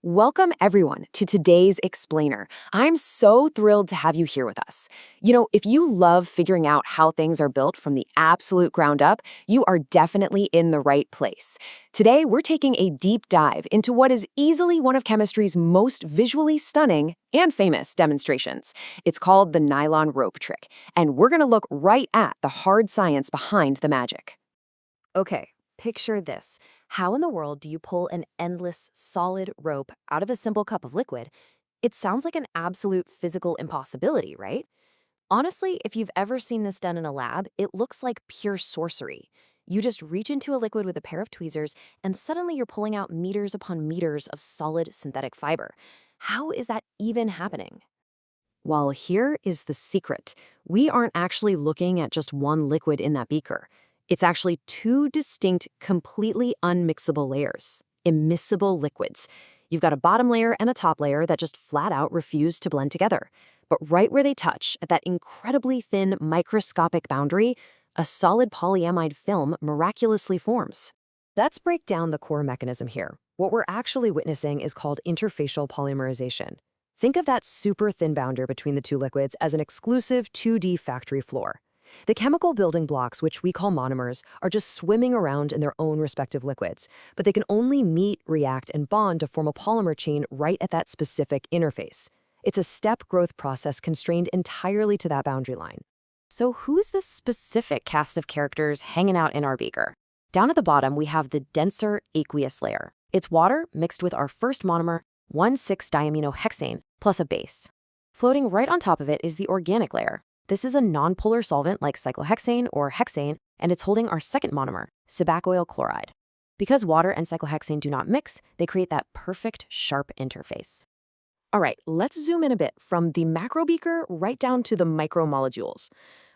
Welcome, everyone, to today's Explainer. I'm so thrilled to have you here with us. If you love figuring out how things are built from the absolute ground up, you are definitely in the right place. Today, we're taking a deep dive into what is easily one of chemistry's most visually stunning and famous demonstrations. It's called the nylon rope trick, and we're going to look right at the hard science behind the magic. Okay, picture this. How in the world do you pull an endless, solid rope out of a simple cup of liquid? It sounds like an absolute physical impossibility, right? Honestly, if you've ever seen this done in a lab, it looks like pure sorcery. You just reach into a liquid with a pair of tweezers, and suddenly you're pulling out meters upon meters of solid synthetic fiber. How is that even happening? Well, here is the secret. We aren't actually looking at just one liquid in that beaker. It's actually two distinct, completely unmixable layers, immiscible liquids. You've got a bottom layer and a top layer that just flat out refuse to blend together. But right where they touch, at that incredibly thin microscopic boundary, a solid polyamide film miraculously forms. Let's break down the core mechanism here. What we're actually witnessing is called interfacial polymerization. Think of that super thin boundary between the two liquids as an exclusive 2D factory floor. The chemical building blocks, which we call monomers, are just swimming around in their own respective liquids, but they can only meet, react, and bond to form a polymer chain right at that specific interface. It's a step growth process constrained entirely to that boundary line. So who's this specific cast of characters hanging out in our beaker? Down at the bottom, we have the denser aqueous layer. It's water mixed with our first monomer, 1,6-diaminohexane, plus a base. Floating right on top of it is the organic layer. This is a nonpolar solvent like cyclohexane or hexane, and it's holding our second monomer, Sebacoyl chloride. Because water and cyclohexane do not mix, they create that perfect, sharp interface. All right, let's zoom in a bit from the macro beaker right down to the micromolecules.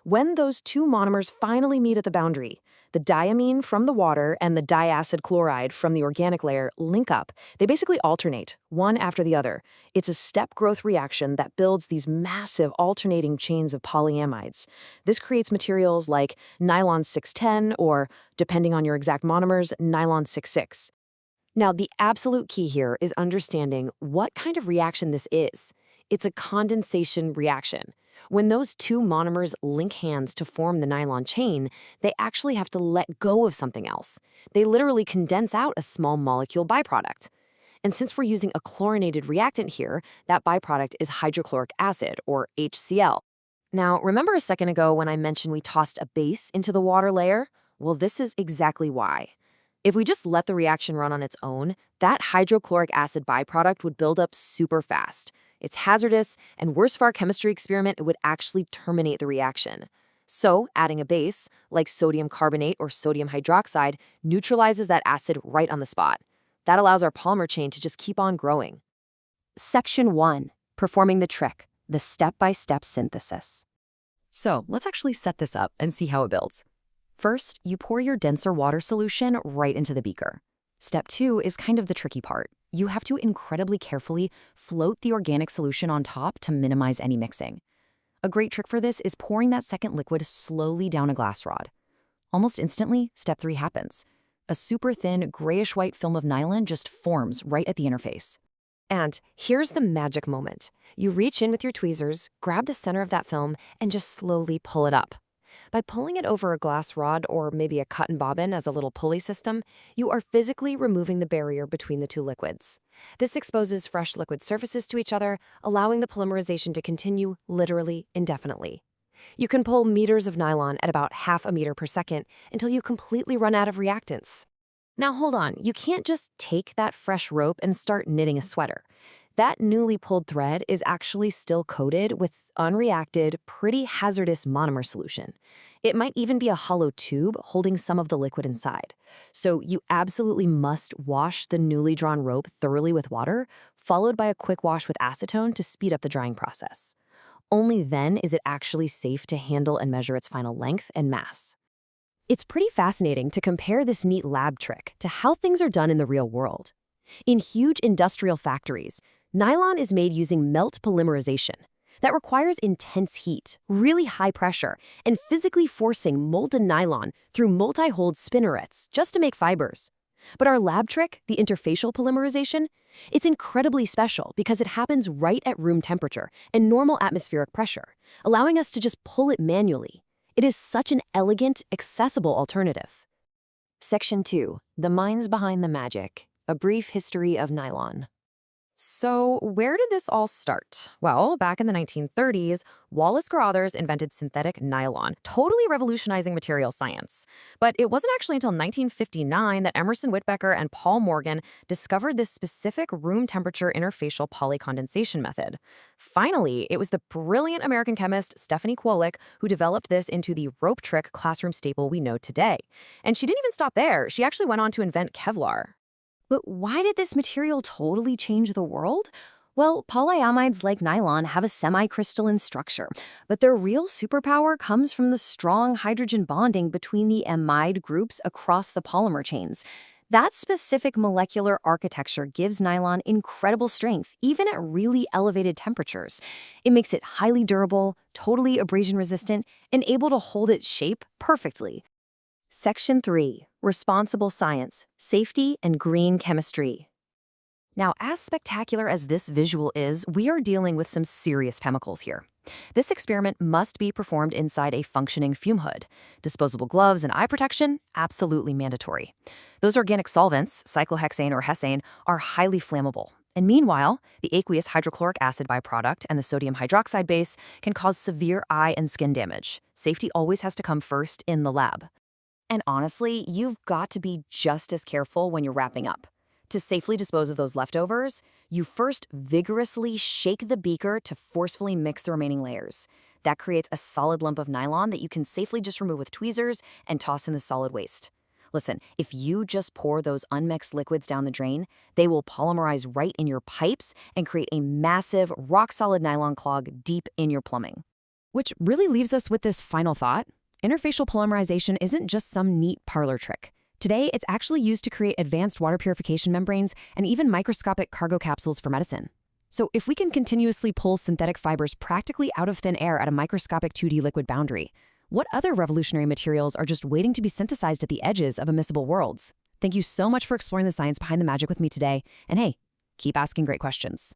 When those two monomers finally meet at the boundary, the diamine from the water and the diacid chloride from the organic layer link up. They basically alternate, one after the other. It's a step growth reaction that builds these massive alternating chains of polyamides. This creates materials like nylon 610 or, depending on your exact monomers, nylon 66. Now, the absolute key here is understanding what kind of reaction this is. It's a condensation reaction. When those two monomers link hands to form the nylon chain, they actually have to let go of something else. They literally condense out a small molecule byproduct. And since we're using a chlorinated reactant here, that byproduct is hydrochloric acid, or HCl. Now, remember a second ago when I mentioned we tossed a base into the water layer? Well, this is exactly why. If we just let the reaction run on its own, that hydrochloric acid byproduct would build up super fast. It's hazardous, and worse for our chemistry experiment, it would actually terminate the reaction. So, adding a base, like sodium carbonate or sodium hydroxide, neutralizes that acid right on the spot. That allows our polymer chain to just keep on growing. Section 1. Performing the trick, the step-by-step synthesis. So, let's actually set this up and see how it builds. First, you pour your denser water solution right into the beaker. Step 2 is kind of the tricky part. You have to incredibly carefully float the organic solution on top to minimize any mixing. A great trick for this is pouring that second liquid slowly down a glass rod. Almost instantly, step 3 happens. A super thin, grayish-white film of nylon just forms right at the interface. And here's the magic moment. You reach in with your tweezers, grab the center of that film, and just slowly pull it up. By pulling it over a glass rod or maybe a cotton bobbin as a little pulley system, you are physically removing the barrier between the two liquids. This exposes fresh liquid surfaces to each other, allowing the polymerization to continue literally indefinitely. You can pull meters of nylon at about half a meter per second until you completely run out of reactants. Now hold on, you can't just take that fresh rope and start knitting a sweater. That newly pulled thread is actually still coated with unreacted, pretty hazardous monomer solution. It might even be a hollow tube holding some of the liquid inside. So you absolutely must wash the newly drawn rope thoroughly with water, followed by a quick wash with acetone to speed up the drying process. Only then is it actually safe to handle and measure its final length and mass. It's pretty fascinating to compare this neat lab trick to how things are done in the real world. In huge industrial factories, nylon is made using melt polymerization. That requires intense heat, really high pressure, and physically forcing molten nylon through multi-holed spinnerets just to make fibers. But our lab trick, the interfacial polymerization, it's incredibly special because it happens right at room temperature and normal atmospheric pressure, allowing us to just pull it manually. It is such an elegant, accessible alternative. Section 2. The Minds Behind the Magic. A Brief History of Nylon. So, where did this all start? Well, back in the 1930s, Wallace Carothers invented synthetic nylon, totally revolutionizing material science. But it wasn't actually until 1959 that Emerson Whitbecker and Paul Morgan discovered this specific room temperature interfacial polycondensation method. Finally, it was the brilliant American chemist Stephanie Kwolek who developed this into the rope trick classroom staple we know today. And she didn't even stop there. She actually went on to invent Kevlar. But why did this material totally change the world? Well, polyamides like nylon have a semi-crystalline structure, but their real superpower comes from the strong hydrogen bonding between the amide groups across the polymer chains. That specific molecular architecture gives nylon incredible strength, even at really elevated temperatures. It makes it highly durable, totally abrasion-resistant, and able to hold its shape perfectly. Section 3. Responsible Science, Safety, and Green Chemistry. Now, as spectacular as this visual is, we are dealing with some serious chemicals here. This experiment must be performed inside a functioning fume hood. Disposable gloves and eye protection, absolutely mandatory. Those organic solvents, cyclohexane or hexane, are highly flammable. And meanwhile, the aqueous hydrochloric acid byproduct and the sodium hydroxide base can cause severe eye and skin damage. Safety always has to come first in the lab. And honestly, you've got to be just as careful when you're wrapping up. To safely dispose of those leftovers, you first vigorously shake the beaker to forcefully mix the remaining layers. That creates a solid lump of nylon that you can safely just remove with tweezers and toss in the solid waste. Listen, if you just pour those unmixed liquids down the drain, they will polymerize right in your pipes and create a massive, rock-solid nylon clog deep in your plumbing. Which really leaves us with this final thought. Interfacial polymerization isn't just some neat parlor trick. Today, it's actually used to create advanced water purification membranes and even microscopic cargo capsules for medicine. So if we can continuously pull synthetic fibers practically out of thin air at a microscopic 2D liquid boundary, what other revolutionary materials are just waiting to be synthesized at the edges of immiscible worlds? Thank you so much for exploring the science behind the magic with me today. And hey, keep asking great questions.